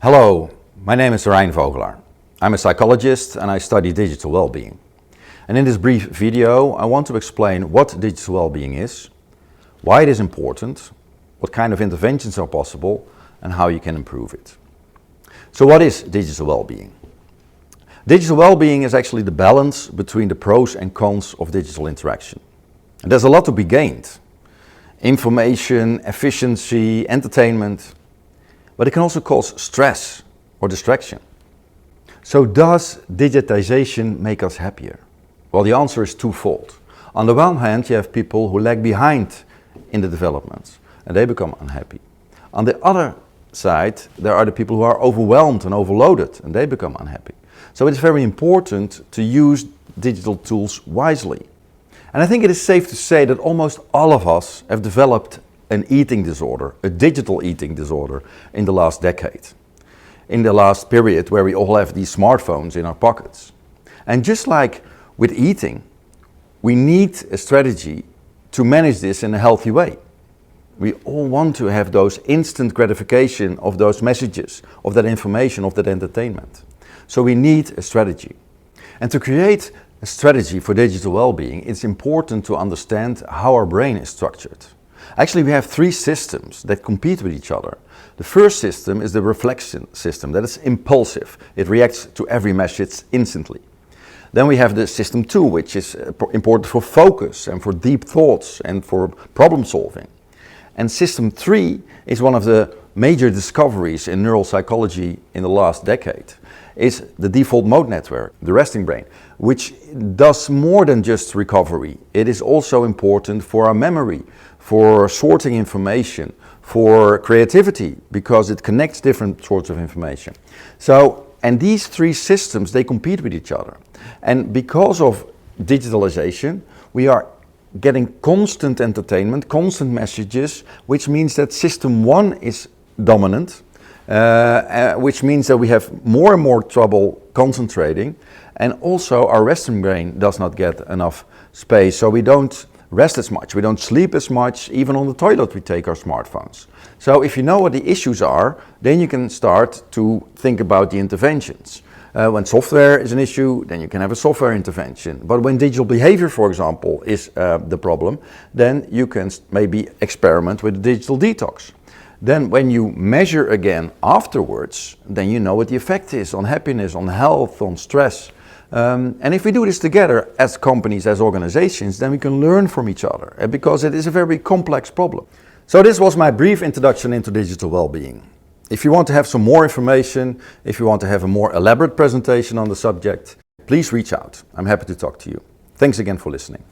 Hello, my name is Rijn Vogelaar. I'm a psychologist and I study digital well-being. And in this brief video, I want to explain what digital well-being is, why it is important, what kind of interventions are possible, and how you can improve it. So what is digital well-being? Digital well-being is actually the balance between the pros and cons of digital interaction. And there's a lot to be gained. Information, efficiency, entertainment, but it can also cause stress or distraction. So does digitization make us happier? Well, the answer is twofold. On the one hand, you have people who lag behind in the developments and they become unhappy. On the other side, there are the people who are overwhelmed and overloaded and they become unhappy. So it's very important to use digital tools wisely. And I think it is safe to say that almost all of us have developed an eating disorder, a digital eating disorder, in the last decade. In the last period where we all have these smartphones in our pockets. And just like with eating, we need a strategy to manage this in a healthy way. We all want to have those instant gratification of those messages, of that information, of that entertainment. So we need a strategy. And to create a strategy for digital well-being, it's important to understand how our brain is structured. Actually, we have three systems that compete with each other. The first system is the reflection system, that is impulsive. It reacts to every message instantly. Then we have the system 2, which is important for focus and for deep thoughts and for problem solving. And system 3 is one of the major discoveries in neuropsychology in the last decade. Is the default mode network, the resting brain, which does more than just recovery. It is also important for our memory, for sorting information, for creativity, because it connects different sorts of information. And these three systems, they compete with each other. And because of digitalization, we are getting constant entertainment, constant messages, which means that system 1 is dominant, which means that we have more and more trouble concentrating, and also our resting brain does not get enough space, so we don't rest as much, we don't sleep as much, even on the toilet we take our smartphones. So if you know what the issues are, then you can start to think about the interventions. When software is an issue, then you can have a software intervention. But when digital behavior, for example, is the problem, then you can maybe experiment with a digital detox. Then when you measure again afterwards, then you know what the effect is on happiness, on health, on stress. And if we do this together as companies, as organizations, then we can learn from each other, because it is a very complex problem. So this was my brief introduction into digital well-being. If you want to have some more information, if you want to have a more elaborate presentation on the subject, please reach out. I'm happy to talk to you. Thanks again for listening.